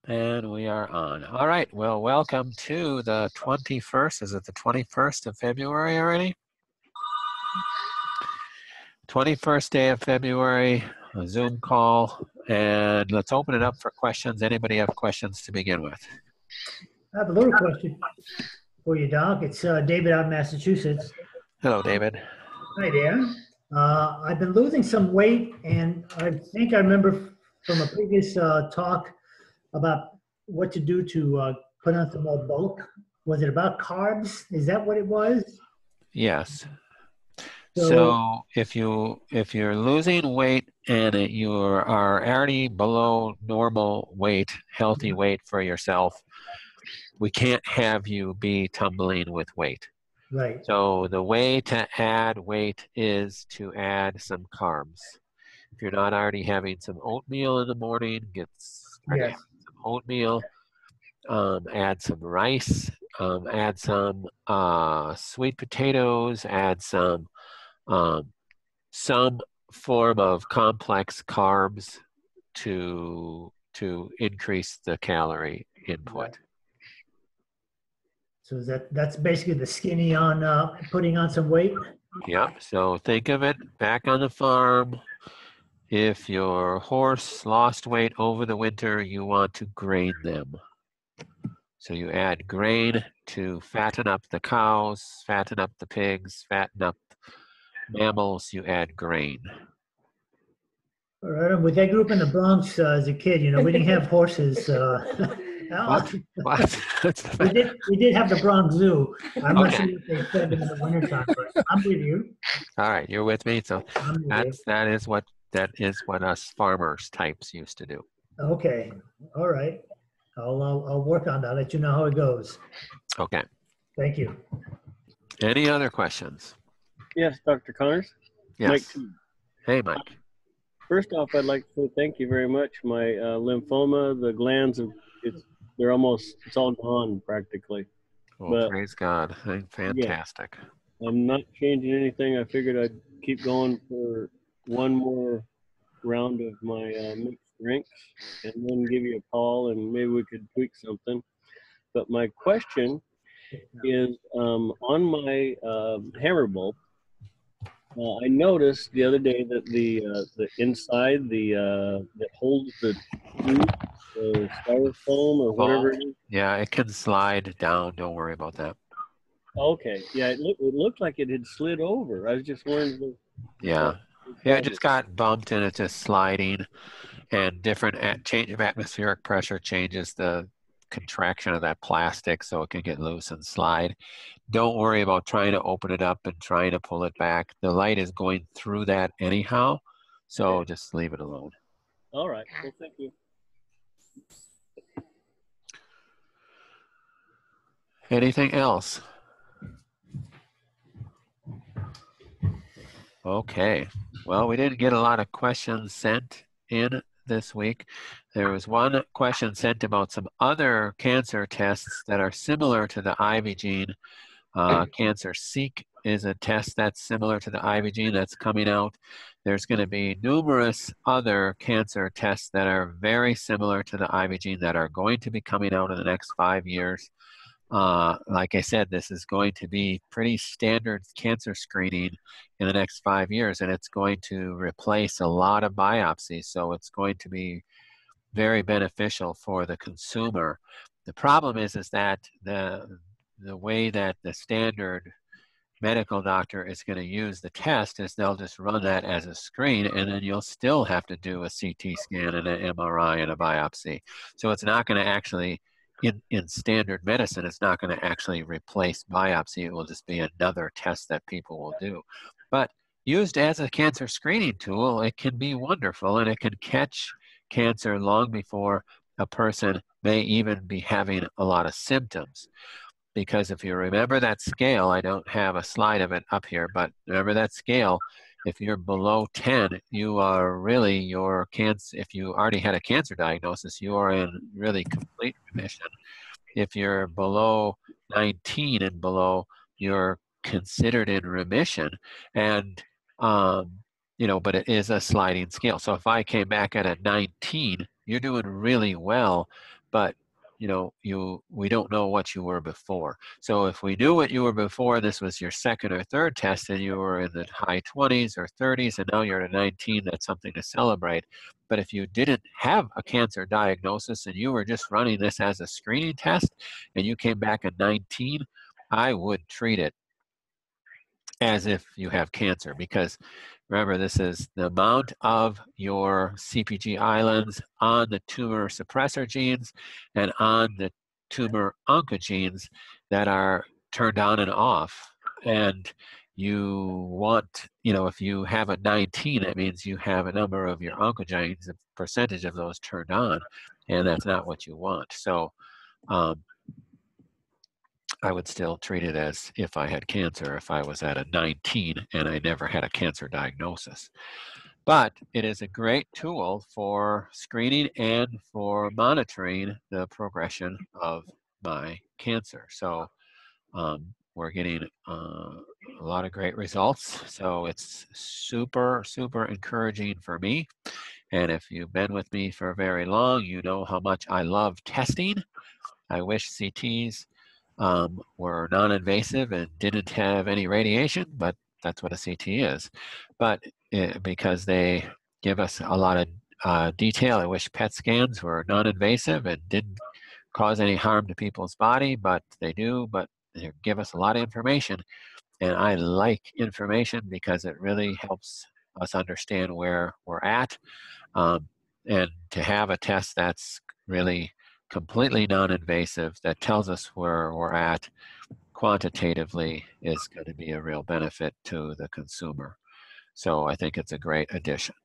And we are on. All right. Well, welcome to the 21st. Is it the 21st of February already? 21st day of February, a Zoom call. And let's open it up for questions. Anybody have questions to begin with? I have a little question for you, Doc. It's David out of Massachusetts. Hello, David. Hi there. I've been losing some weight, and I think I remember from a previous talk about what to do to put on some more bulk. Was it about carbs? Is that what it was? Yes. So, So if you're losing weight and you are already below normal weight, healthy weight for yourself, we can't have you be tumbling with weight. right. So the way to add weight is to add some carbs. If you're not already having some oatmeal in the morning, get started Yes. having some oatmeal. Add some rice. Add some sweet potatoes. Add um, some form of complex carbs to increase the calorie input. Right. So that's basically the skinny on putting on some weight? Yep. So think of it back on the farm. If your horse lost weight over the winter, you want to grain them. So you add grain to fatten up the cows, fatten up the pigs, fatten up mammals, you add grain. All right. When I grew up in the Bronx as a kid, we didn't have horses. What? What? We did have the Bronx Zoo. I'm not Okay. sure what they fed them in the wintertime, but I'm with you. All right, you're with me. So I'm with you. that is what us farmers types used to do. Okay. All right. I'll work on that. I'll let you know how it goes. Okay. Thank you. Any other questions? Yes, Dr. Connors. Yes. Mike T. Hey, Mike. First off, I'd like to say thank you very much. My lymphoma, the glands, it's all gone practically. Well, But praise God. Fantastic. Yeah, I'm not changing anything. I figured I'd keep going for one more round of my mixed drinks and then give you a call and maybe we could tweak something. But my question is on my hammer bolt, I noticed the other day that the inside that holds the styrofoam or whatever it is. Yeah, it can slide down. Don't worry about that. Okay, yeah, it looked like it had slid over. I was just wondering. Yeah, it just got bumped and it's just sliding, and different change of atmospheric pressure changes the contraction of that plastic, so it can get loose and slide. Don't worry about trying to open it up and trying to pull it back. The light is going through that anyhow, so just leave it alone. All right. Well, thank you. Anything else? Okay. Well, we didn't get a lot of questions sent in this week. There was one question sent about some other cancer tests that are similar to the IV gene. Cancer Seek is a test that's similar to the IV gene that's coming out. There's going to be numerous other cancer tests that are very similar to the IV gene that are going to be coming out in the next 5 years. Like I said, this is going to be pretty standard cancer screening in the next 5 years, and it's going to replace a lot of biopsies. So it's going to be very beneficial for the consumer. The problem is that the way that the standard medical doctor is going to use the test is they'll just run that as a screen, and then you'll still have to do a CT scan and an MRI and a biopsy. So it's not going to actually, in standard medicine, it's not going to actually replace biopsy. It will just be another test that people will do. But used as a cancer screening tool, it can be wonderful, and it can catch cancer long before a person may even be having a lot of symptoms. Because if you remember that scale, I don't have a slide of it up here, but remember that scale, if you're below 10, you are really your cancer. If you already had a cancer diagnosis, you are in really complete remission. If you're below 19 and below, you're considered in remission. And, but it is a sliding scale. So if I came back at a 19, you're doing really well. but we don't know what you were before. So if we knew what you were before, this was your second or third test, and you were in the high 20s or 30s, and now you're at a 19, that's something to celebrate. But if you didn't have a cancer diagnosis and you were just running this as a screening test, and you came back at 19, I would treat it as if you have cancer, because remember, this is the amount of your CPG islands on the tumor suppressor genes and on the tumor oncogenes that are turned on and off. And you want, if you have a 19, that means you have a number of your oncogenes, a percentage of those turned on, and that's not what you want. So I would still treat it as if I had cancer if I was at a 19 and I never had a cancer diagnosis. But it is a great tool for screening and for monitoring the progression of my cancer. So we're getting a lot of great results. So it's super, super encouraging for me. And if you've been with me for very long, you know how much I love testing. I wish CTs were non-invasive and didn't have any radiation, but that's what a CT is. But because they give us a lot of detail, I wish PET scans were non-invasive and didn't cause any harm to people's body, but they do, but they give us a lot of information. And I like information because it really helps us understand where we're at. And to have a test that's really completely non-invasive that tells us where we're at quantitatively is going to be a real benefit to the consumer. So I think it's a great addition.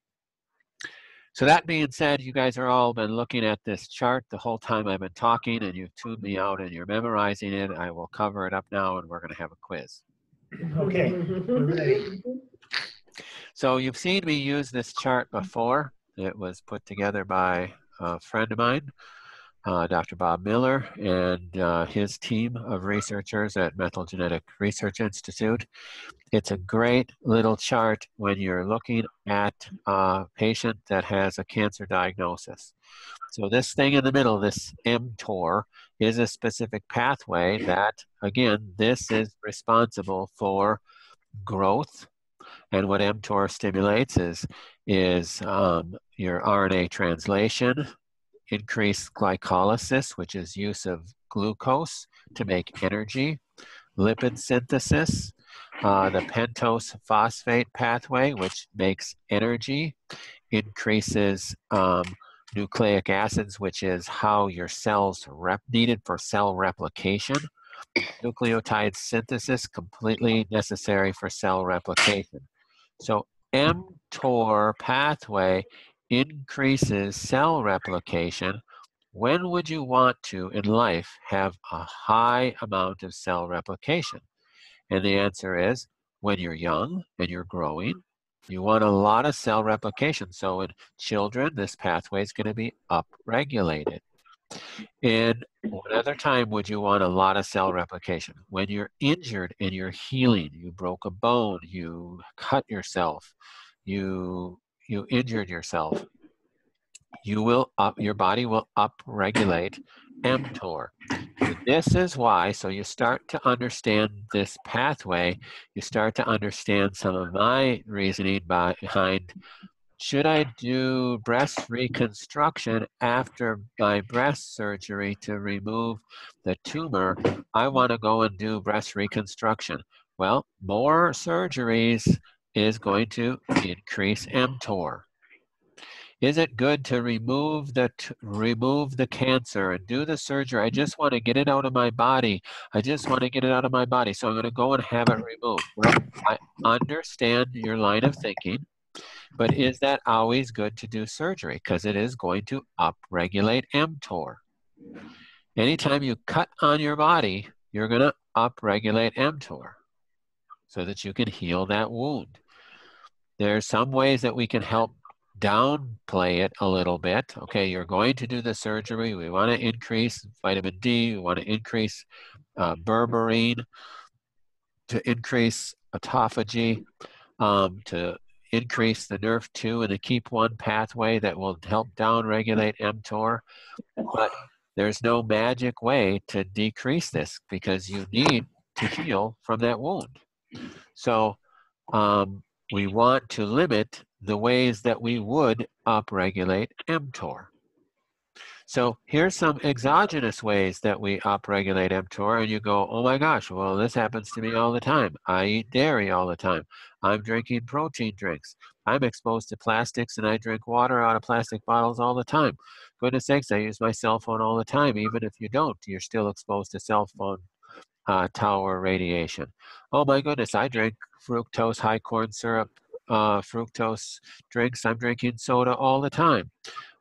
So that being said, you guys are all been looking at this chart the whole time I've been talking, and you've tuned me out and you're memorizing it. I will cover it up now, and we're going to have a quiz. Okay, we're ready. So you've seen me use this chart before. It was put together by a friend of mine, Dr. Bob Miller, and his team of researchers at Methyl Genetic Research Institute. It's a great little chart when you're looking at a patient that has a cancer diagnosis. So this thing in the middle, this mTOR, is a specific pathway that, again, this is responsible for growth. And what mTOR stimulates is your RNA translation, increased glycolysis, which is use of glucose to make energy, lipid synthesis, the pentose phosphate pathway, which makes energy, increases nucleic acids, which is how your cells needed for cell replication. Nucleotide synthesis, completely necessary for cell replication. So mTOR pathway increases cell replication. When would you want to, in life, have a high amount of cell replication? And the answer is when you're young and you're growing, you want a lot of cell replication. So in children, this pathway is going to be upregulated. And what other time would you want a lot of cell replication? When you're injured and you're healing, you broke a bone, you cut yourself, you injured yourself. Your body will upregulate mTOR. This is why, so you start to understand this pathway, you start to understand some of my reasoning behind, should I do breast reconstruction after my breast surgery to remove the tumor? I want to go and do breast reconstruction. Well, more surgeries is going to increase mTOR. Is it good to remove the cancer and do the surgery? I just want to get it out of my body. I just want to get it out of my body, so I'm going to go and have it removed. Well, I understand your line of thinking, but is that always good to do surgery? Because it is going to upregulate mTOR. Anytime you cut on your body, you're going to upregulate mTOR so that you can heal that wound. There's some ways that we can help downplay it a little bit. Okay, you're going to do the surgery. We want to increase vitamin D. We want to increase berberine, to increase autophagy, to increase the NRF2 and the KEAP1 pathway that will help downregulate mTOR. But There's no magic way to decrease this because you need to heal from that wound. So we want to limit the ways that we would upregulate mTOR. So here's some exogenous ways that we upregulate mTOR, and you go, oh my gosh, well, this happens to me all the time. I eat dairy all the time. I'm drinking protein drinks. I'm exposed to plastics, and I drink water out of plastic bottles all the time. Goodness sakes, I use my cell phone all the time. Even if you don't, you're still exposed to cell phone tower radiation. Oh my goodness, I drink fructose, high corn syrup, fructose drinks. I'm drinking soda all the time.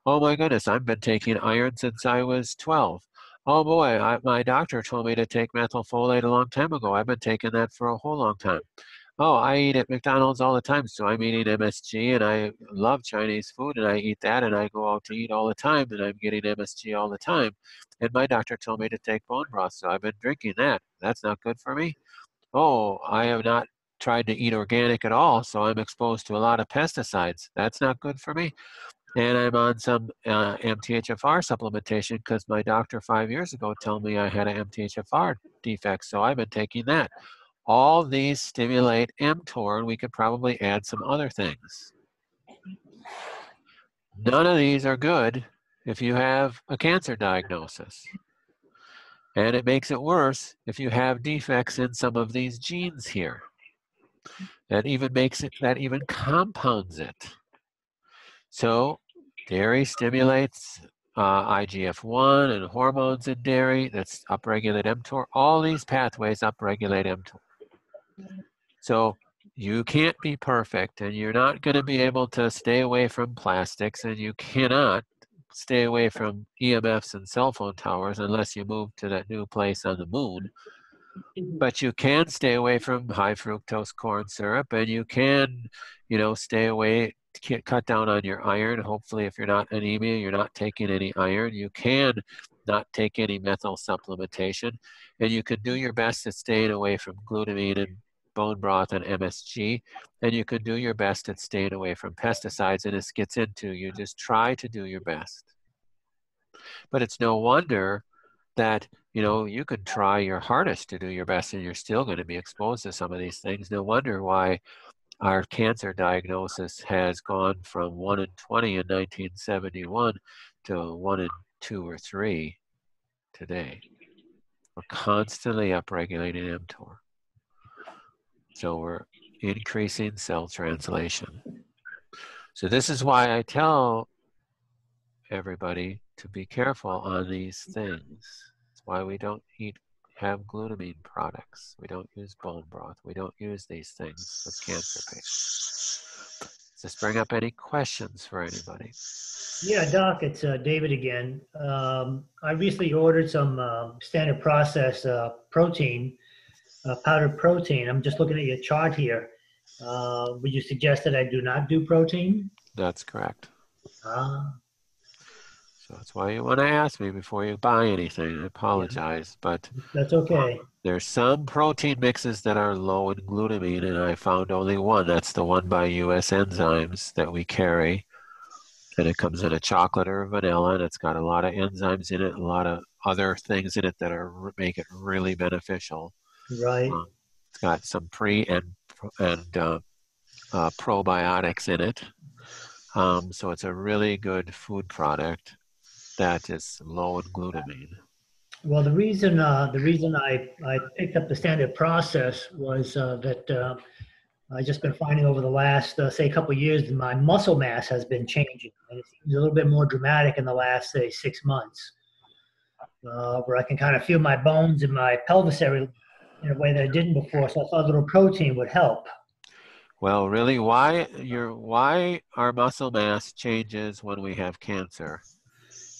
Oh my goodness, I've been taking iron since I was 12. Oh boy, my doctor told me to take methylfolate a long time ago. I've been taking that for a whole long time. Oh, I eat at McDonald's all the time, so I'm eating MSG, and I love Chinese food, and I eat that, and I go out to eat all the time, and I'm getting MSG all the time. And my doctor told me to take bone broth, so I've been drinking that. That's not good for me. Oh, I have not tried to eat organic at all, so I'm exposed to a lot of pesticides. That's not good for me. And I'm on some mTHFR supplementation because my doctor 5 years ago told me I had an mTHFR defect, so I've been taking that. All these stimulate mTOR, and we could probably add some other things. None of these are good if you have a cancer diagnosis. And it makes it worse if you have defects in some of these genes here. That even compounds it. So dairy stimulates IGF-1 and hormones in dairy that's upregulate mTOR. All these pathways upregulate mTOR. So you can't be perfect, and you're not going to be able to stay away from plastics, and you cannot stay away from EMFs and cell phone towers unless you move to that new place on the moon. But you can stay away from high fructose corn syrup, and you can, stay away, cut down on your iron. Hopefully, if you're not anemia, you're not taking any iron. You can not take any methyl supplementation, and you can do your best at staying away from glutamine and bone broth and MSG, and you can do your best at staying away from pesticides. And this gets into, you just try to do your best. But it's no wonder that you could try your hardest to do your best and you're still going to be exposed to some of these things. No wonder why our cancer diagnosis has gone from 1 in 20 in 1971 to 1 in 2 or 3 today. We're constantly upregulating mTOR. So we're increasing cell translation. So this is why I tell everybody to be careful on these things. It's why we don't have glutamine products. We don't use bone broth. We don't use these things with cancer patients. Does this bring up any questions for anybody? Yeah, Doc, it's David again. I recently ordered some standard process protein, powdered protein. I'm just looking at your chart here. Would you suggest that I do not do protein? That's correct. Ah. So that's why you want to ask me before you buy anything. I apologize, but that's okay. There's some protein mixes that are low in glutamine, and I found only one. That's the one by US Enzymes that we carry. And it comes in a chocolate or vanilla, and it's got a lot of enzymes in it, a lot of other things in it that make it really beneficial. Right. It's got some pre and probiotics in it. So it's a really good food product that is low in glutamine. Well, the reason I picked up the standard process was that I've just been finding over the last, say, a couple of years, that my muscle mass has been changing. And it seems a little bit more dramatic in the last, say, 6 months, where I can kind of feel my bones in my pelvis area in a way that I didn't before. So I thought a little protein would help. Well, really, why our muscle mass changes when we have cancer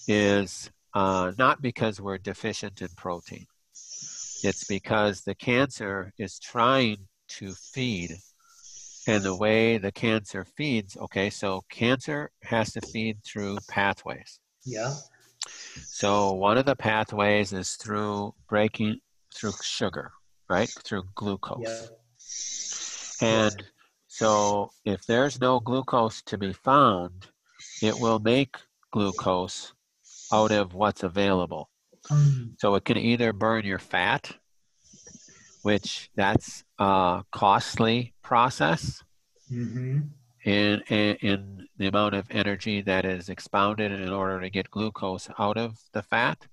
is not because we're deficient in protein. It's because the cancer is trying to feed. And the way the cancer feeds, okay, so cancer has to feed through pathways. Yeah. So one of the pathways is through breaking through sugar, right? Through glucose. Yeah. And so if there's no glucose to be found, it will make glucose out of what's available. So it can either burn your fat, which that's a costly process in the amount of energy that is expounded in order to get glucose out of the fat,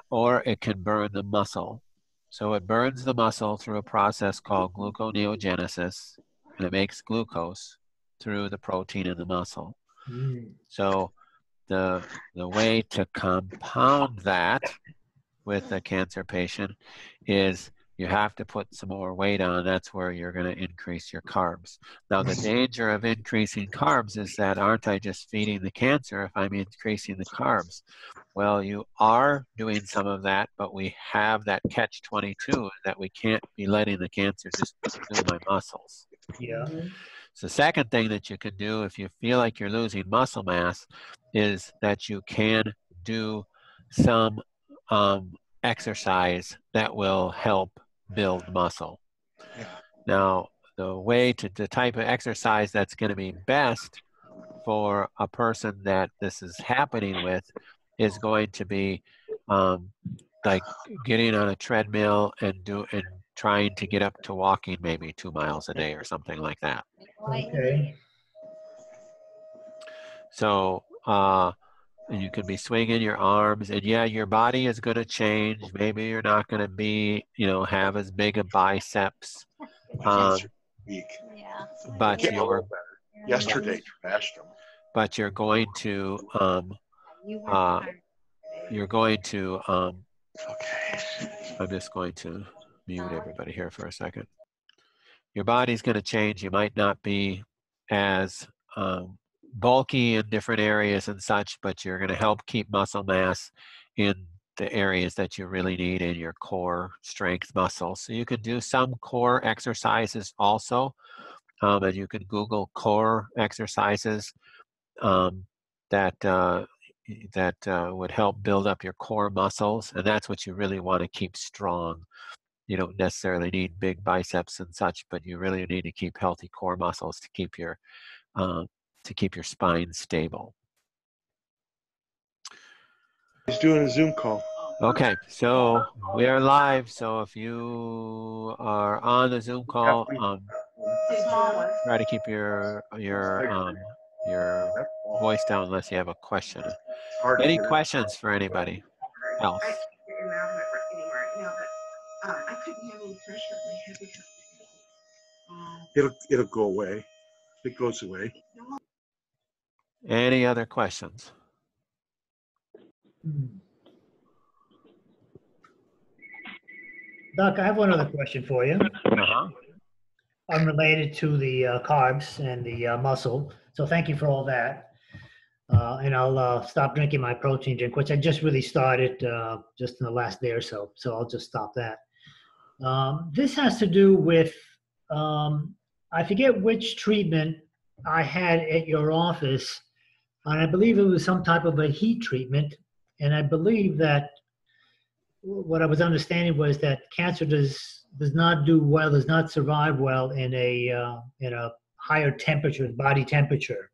or it can burn the muscle. So it burns the muscle through a process called gluconeogenesis, and it makes glucose through the protein in the muscle. So the way to compound that with a cancer patient is you have to put some more weight on. That's where you're going to increase your carbs. Now, the danger of increasing carbs is that aren't I just feeding the cancer if I'm increasing the carbs? Well, you are doing some of that, but we have that catch-22 that we can't be letting the cancer just consume my muscles. Yeah. So the second thing that you can do if you feel like you're losing muscle mass is that you can do some exercise that will help build muscle. Now, the type of exercise that's going to be best for a person that this is happening with is going to be like getting on a treadmill and trying to get up to walking maybe 2 miles a day or something like that. Okay. So you can be swinging your arms, and yeah, your body is going to change. Maybe you're not going to be, have as big a biceps. Week. But Getting a little better. Yesterday, trashed them. But you're going to Okay. I'm just going to mute everybody here for a second. Your body's going to change. You might not be as bulky in different areas and such, but you're going to help keep muscle mass in the areas that you really need in your core strength muscles. So you could do some core exercises also, and you can Google core exercises that would help build up your core muscles, and that's what you really want to keep strong. You don't necessarily need big biceps and such, but you really need to keep healthy core muscles to keep your spine stable. He's doing a Zoom call. Okay, so we are live. So if you are on the Zoom call, try to keep your voice down unless you have a question. Any questions for anybody else? I couldn't have any pressure on my head because It'll go away. It goes away. Any other questions? Doc, I have one other question for you. Unrelated to the carbs and the muscle. So thank you for all that. And I'll stop drinking my protein drink, which I just really started just in the last day or so. So I'll just stop that. This has to do with, I forget which treatment I had at your office, and I believe it was some type of a heat treatment. And I believe that what I was understanding was that cancer does not do well, does not survive well in a higher temperature, body temperature.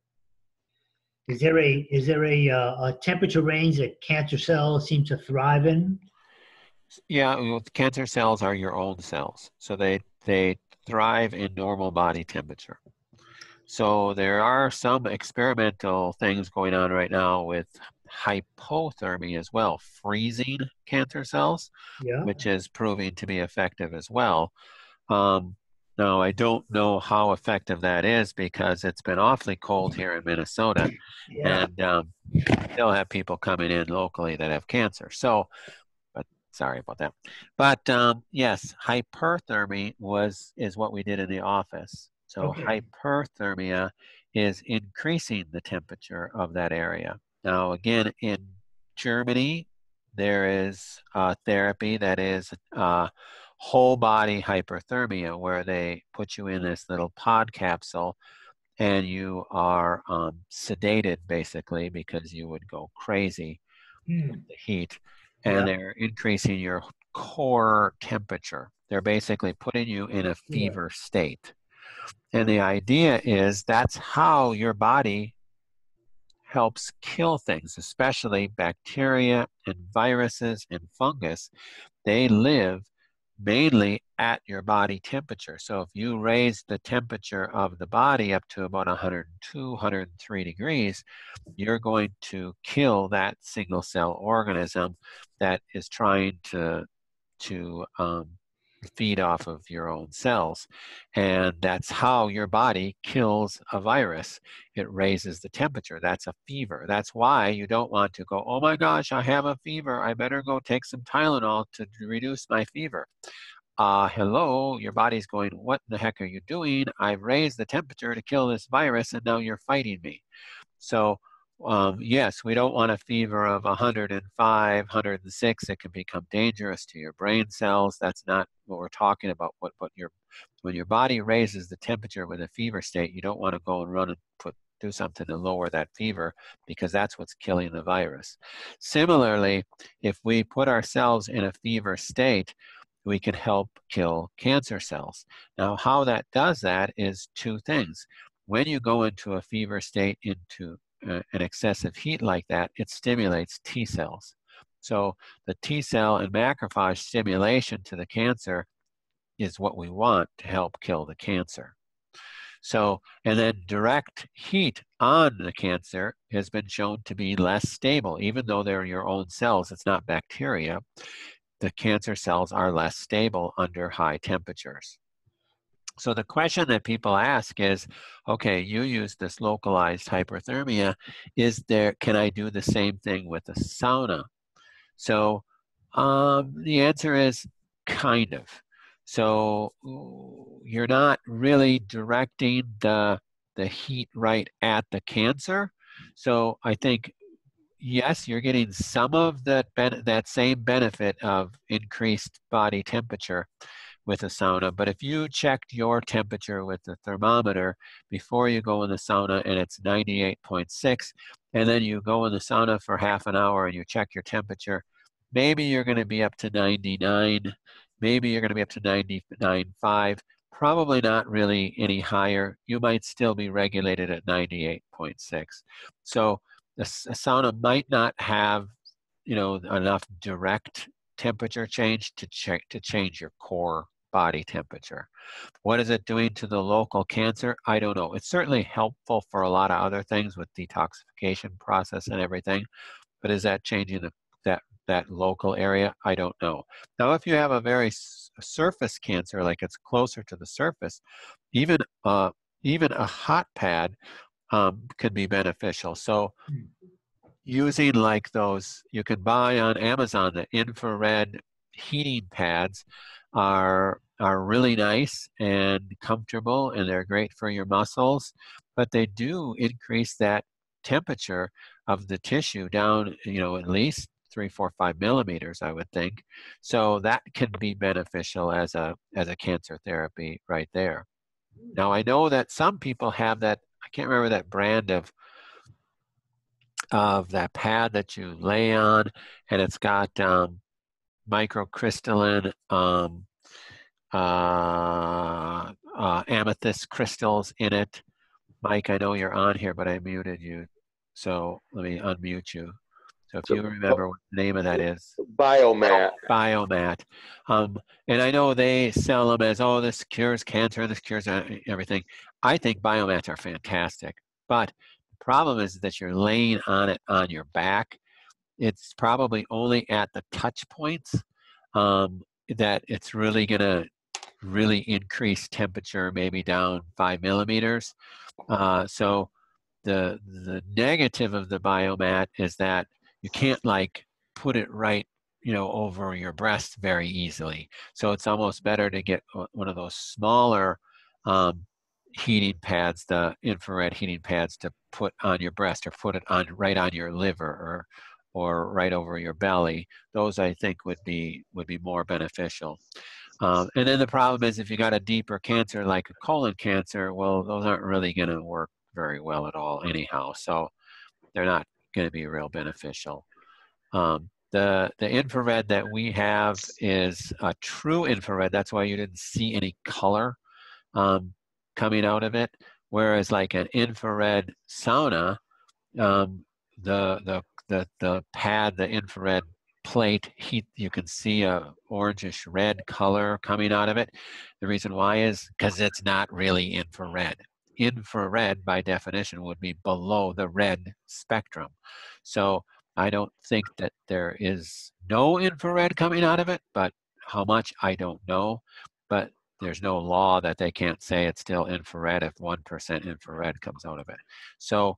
Is there a temperature range that cancer cells seem to thrive in? Yeah, well, cancer cells are your own cells, so they thrive in normal body temperature. So there are some experimental things going on right now with hypothermia as well, freezing cancer cells, which is proving to be effective as well. Now, I don't know how effective that is because it's been awfully cold here in Minnesota, and still have people coming in locally that have cancer. So, but sorry about that. But yes, hyperthermia is what we did in the office. So hyperthermia is increasing the temperature of that area. Now, again, in Germany, there is therapy that is whole body hyperthermia, where they put you in this little pod capsule and you are sedated basically because you would go crazy with the heat, and they're increasing your core temperature. They're basically putting you in a fever state. And the idea is that's how your body helps kill things, especially bacteria and viruses and fungus. They live mainly at your body temperature. So if you raise the temperature of the body up to about 102, 103 degrees, you're going to kill that single cell organism that is trying to feed off of your own cells. And that's how your body kills a virus. It raises the temperature. That's a fever. That's why you don't want to go, oh my gosh, I have a fever. I better go take some Tylenol to reduce my fever. Hello, your body's going, what the heck are you doing? I've raised the temperature to kill this virus and now you're fighting me. So yes, we don't want a fever of 105, 106. It can become dangerous to your brain cells. That's not what we're talking about. When your body raises the temperature with a fever state, you don't want to go and run and do something to lower that fever, because that's what's killing the virus. Similarly, if we put ourselves in a fever state, we can help kill cancer cells. Now, how that does that is two things. When you go into a fever state, into an excessive heat like that, it stimulates T cells. So the T cell and macrophage stimulation to the cancer is what we want to help kill the cancer. So, and then direct heat on the cancer has been shown to be less stable. Even though they're your own cells, it's not bacteria, the cancer cells are less stable under high temperatures. So the question that people ask is, okay, you use this localized hyperthermia. Can I do the same thing with a sauna? So the answer is kind of. So you're not really directing the heat right at the cancer. So I think, yes, you're getting some of that same benefit of increased body temperature with a sauna. But if you checked your temperature with the thermometer before you go in the sauna and it's 98.6, and then you go in the sauna for half an hour and you check your temperature, maybe you're going to be up to 99, maybe you're going to be up to 99.5, probably not really any higher. You might still be regulated at 98.6. So a sauna might not have, enough direct temperature change to change your core body temperature. What is it doing to the local cancer? I don't know. It's certainly helpful for a lot of other things with detoxification process and everything, but is that changing that local area? I don't know. Now, if you have a very surface cancer, like it's closer to the surface, even a hot pad can be beneficial. So using like those, you can buy on Amazon, the infrared heating pads are really nice and comfortable, and they're great for your muscles, but they do increase that temperature of the tissue down, at least 3, 4, 5 millimeters, I would think. So that can be beneficial as a cancer therapy right there. Now, I know that some people have that, I can't remember that brand of that pad that you lay on, and it's got microcrystalline amethyst crystals in it. Mike, I know you're on here, but I muted you, so let me unmute you. So if you remember what the name of that is. Biomat. Biomat. And I know they sell them as, oh, this cures cancer, this cures everything. I think biomats are fantastic, but the problem is that you're laying on it on your back. It's probably only at the touch points that it's really going to really increase temperature, maybe down 5 millimeters. So the negative of the biomat is that you can't like put it right, over your breast very easily. So it's almost better to get one of those smaller heating pads, the infrared heating pads, to put on your breast, or put it on right on your liver, or right over your belly. Those I think would be more beneficial. And then the problem is if you got a deeper cancer like a colon cancer, well, those aren't really going to work very well at all anyhow. So they're not going to be real beneficial. The infrared that we have is a true infrared. That's why you didn't see any color coming out of it. Whereas like an infrared sauna the pad, the infrared plate heat, you can see a orangish red color coming out of it. The reason why is because it's not really infrared. Infrared, by definition, would be below the red spectrum. So I don't think that there is no infrared coming out of it, but how much, I don't know. But there's no law that they can't say it's still infrared if 1% infrared comes out of it. So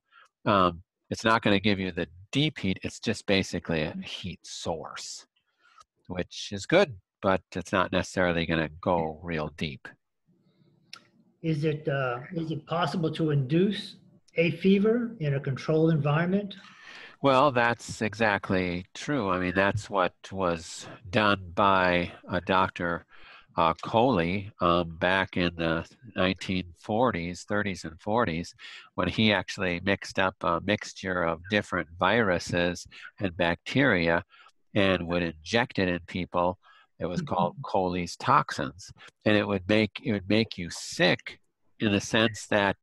it's not going to give you the deep heat. It's just basically a heat source, which is good, but it's not necessarily going to go real deep. Is it possible to induce a fever in a controlled environment? Well, that's exactly true. I mean, that's what was done by a Dr. Coley back in the 1940s, 30s and 40s, when he actually mixed up a mixture of different viruses and bacteria and would inject it in people. It was called Coley's toxins, and it would make you sick in the sense that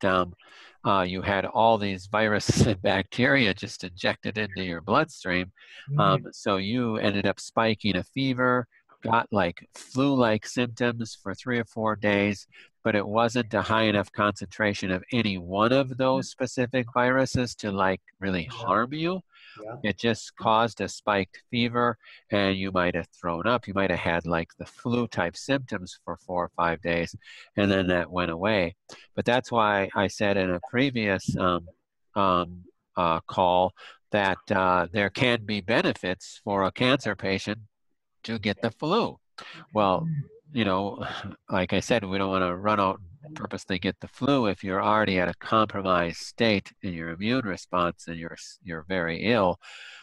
you had all these viruses and bacteria just injected into your bloodstream. So you ended up spiking a fever, got like flu-like symptoms for 3 or 4 days, but it wasn't a high enough concentration of any one of those specific viruses to like really harm you. Yeah. It just caused a spiked fever, and you might have thrown up. You might have had like the flu type symptoms for 4 or 5 days, and then that went away. But that's why I said in a previous call that there can be benefits for a cancer patient to get the flu. Well, you know, like I said, we don't want to run out and purposely get the flu if you're already at a compromised state in your immune response and you're very ill.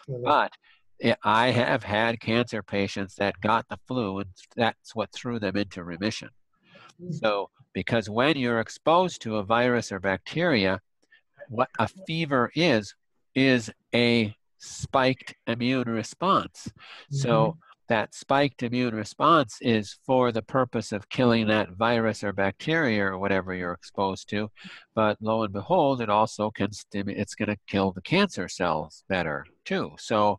But I have had cancer patients that got the flu, and that's what threw them into remission. So, because when you're exposed to a virus or bacteria, what a fever is a spiked immune response. So that spiked immune response is for the purpose of killing that virus or bacteria or whatever you're exposed to. But lo and behold, it also can it's going to kill the cancer cells better too. So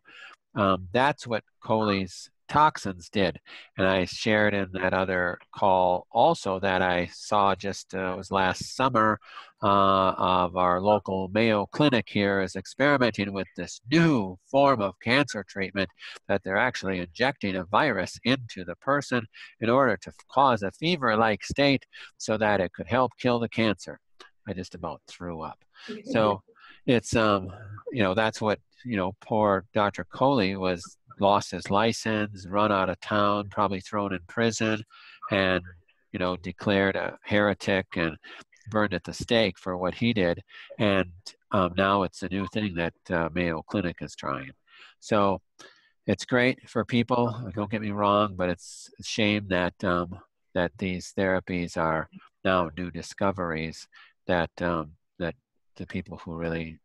that's what Coley's toxins did. And I shared in that other call also that I saw just, it was last summer, of our local Mayo Clinic here is experimenting with this new form of cancer treatment that they're actually injecting a virus into the person in order to cause a fever-like state so that it could help kill the cancer. I just about threw up. So it's, you know, that's what, you know, poor Dr. Coley was, lost his license, run out of town, probably thrown in prison, and, you know, declared a heretic and burned at the stake for what he did. And now it's a new thing that Mayo Clinic is trying. So it's great for people, don't get me wrong, but it's a shame that that these therapies are now new discoveries that that the people who really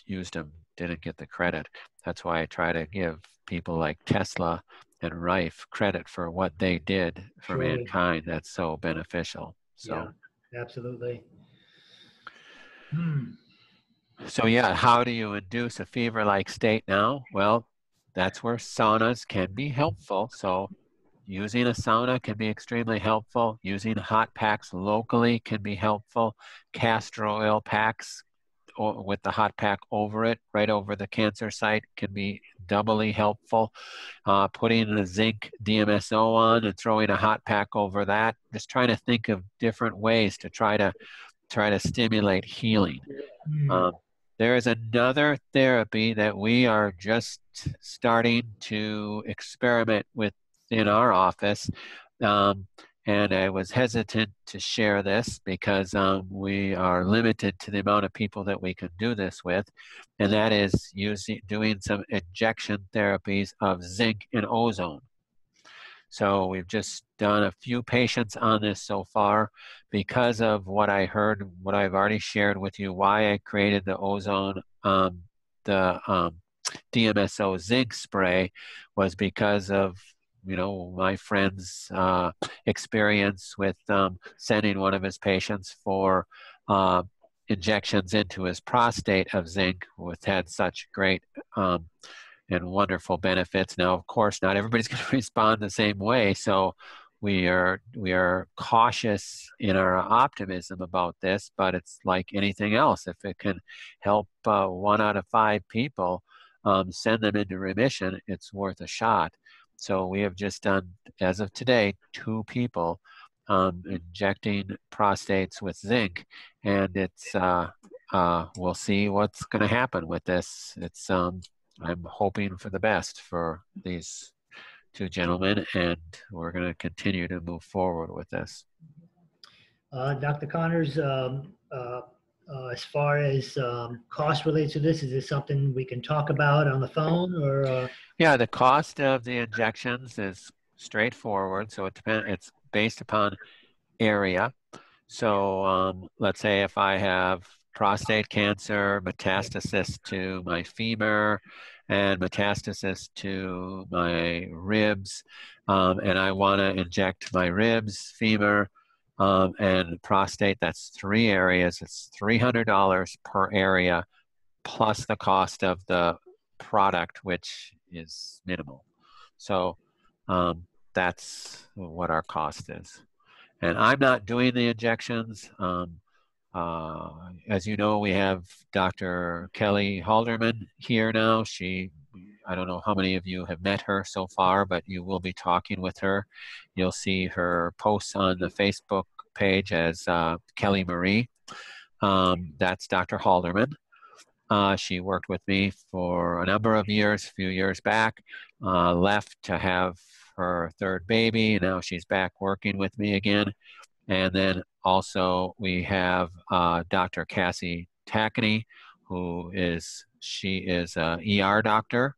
used them didn't get the credit. That's why I try to give people like Tesla and Rife credit for what they did for mankind. That's so beneficial. So yeah, absolutely. So yeah, how do you induce a fever-like state now? Well, that's where saunas can be helpful. So using a sauna can be extremely helpful. Using hot packs locally can be helpful. Castor oil packs with the hot pack over it, right over the cancer site, can be doubly helpful. Putting the zinc DMSO on and throwing a hot pack over that. Just trying to think of different ways to try to stimulate healing. There is another therapy that we are just starting to experiment with in our office. And I was hesitant to share this because we are limited to the amount of people that we can do this with. And that is doing some injection therapies of zinc and ozone. So we've just done a few patients on this so far because of what I heard, what I've already shared with you, why I created the ozone, the DMSO zinc spray was because of, you know, my friend's experience with sending one of his patients for injections into his prostate of zinc, which had such great and wonderful benefits. Now, of course, not everybody's going to respond the same way, so we are cautious in our optimism about this, but it's like anything else. If it can help 1 out of 5 people, send them into remission, it's worth a shot. So we have just done, as of today, 2 people injecting prostates with zinc, and it's we'll see what's going to happen with this. It's I'm hoping for the best for these 2 gentlemen, and we're going to continue to move forward with this. Dr. Connors, as far as cost related to this, is this something we can talk about on the phone, or? Yeah, the cost of the injections is straightforward. So it's based upon area. So let's say if I have prostate cancer, metastasis to my femur, and metastasis to my ribs, and I want to inject my ribs, femur, and prostate, that's 3 areas. It's $300 per area, plus the cost of the product, which is minimal. So that's what our cost is. And I'm not doing the injections. As you know, we have Dr. Kelly Halderman here now. I don't know how many of you have met her so far, but you will be talking with her. You'll see her posts on the Facebook page as Kelly Marie. That's Dr. Halderman. She worked with me for a number of years, a few years back, left to have her 3rd baby, and now she's back working with me again. And then also we have Dr. Cassie Tackney, she is an ER doctor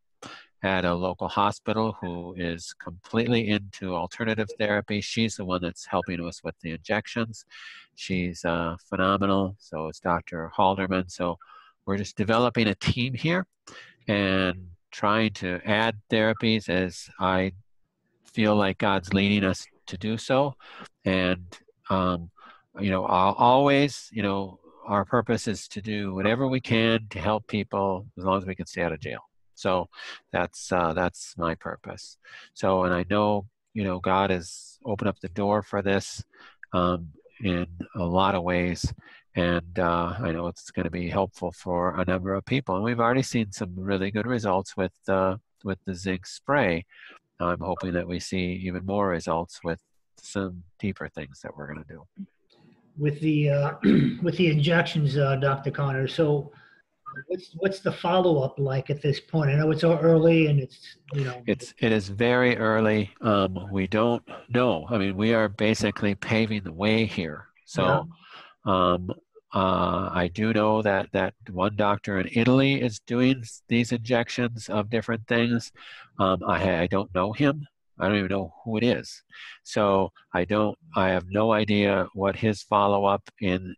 at a local hospital who is completely into alternative therapy. She's the one that's helping us with the injections. She's phenomenal. So is Dr. Halderman. So we're just developing a team here and trying to add therapies as I feel like God's leading us to do so. And, I'll always, our purpose is to do whatever we can to help people as long as we can stay out of jail. So that's my purpose. So, and I know, God has opened up the door for this in a lot of ways. And I know it's going to be helpful for a number of people. And we've already seen some really good results with the zinc spray. I'm hoping that we see even more results with some deeper things that we're going to do. With the with the injections, Dr. Connors, so what's the follow-up like at this point? I know it's so early, and it's it is very early. We don't know. I mean, we are basically paving the way here. So I do know that one doctor in Italy is doing these injections of different things. I don't know him. I don't even know who it is. So I have no idea what his follow-up in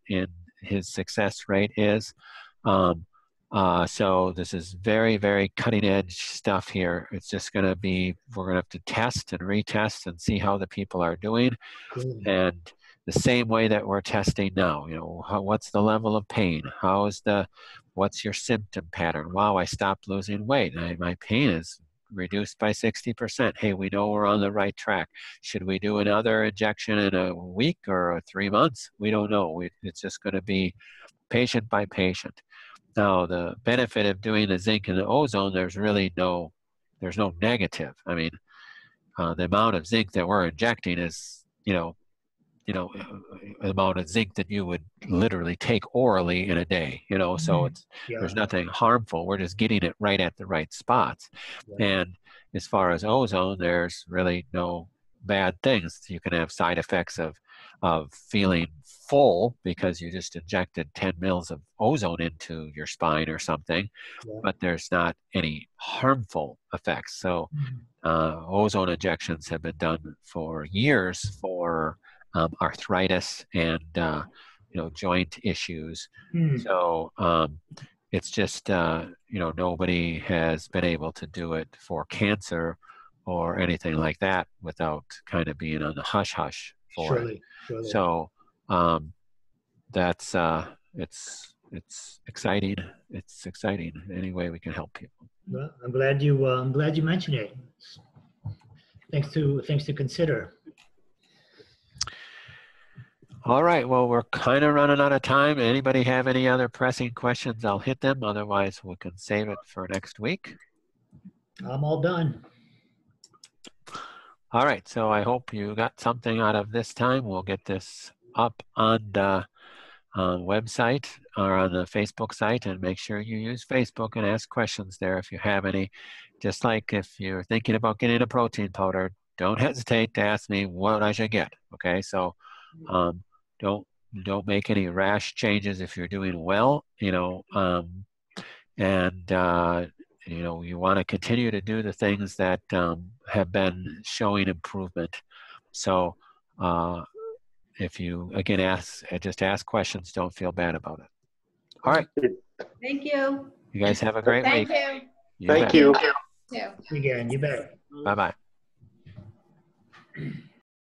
his success rate is. So this is very, very cutting edge stuff here. It's just going to be, we're going to have to test and retest and see how the people are doing. And the same way that we're testing now, what's the level of pain? What's your symptom pattern? Wow, I stopped losing weight. My pain is reduced by 60%. Hey, we know we're on the right track. Should we do another injection in a week or 3 months? We don't know. It's just going to be patient by patient. Now, the benefit of doing the zinc and the ozone, there's no negative. I mean, the amount of zinc that we're injecting is, amount of zinc that you would literally take orally in a day, so there's nothing harmful. We're just getting it right at the right spots. And as far as ozone, there's really no bad things. You can have side effects of feeling full because you just injected 10 mils of ozone into your spine or something, but there's not any harmful effects. So ozone injections have been done for years for arthritis and joint issues. So it's just nobody has been able to do it for cancer or anything like that without kind of being on the hush hush for it. So that's it's exciting. It's exciting any way we can help people. Well, I'm glad you mentioned it. Things to consider. All right, well, we're kind of running out of time. Anybody have any other pressing questions? I'll hit them. Otherwise, we can save it for next week. I'm all done. All right, so I hope you got something out of this time. We'll get this up on the website or on the Facebook site, and make sure you use Facebook and ask questions there if you have any. Just like if you're thinking about getting a protein powder, don't hesitate to ask me what I should get. Okay, so don't make any rash changes if you're doing well, you know, you know, you want to continue to do the things that have been showing improvement. So if you, again, just ask questions, don't feel bad about it. All right. Thank you. You guys have a great week. Thank you. Thank you. Too. Again, you bet. Bye-bye.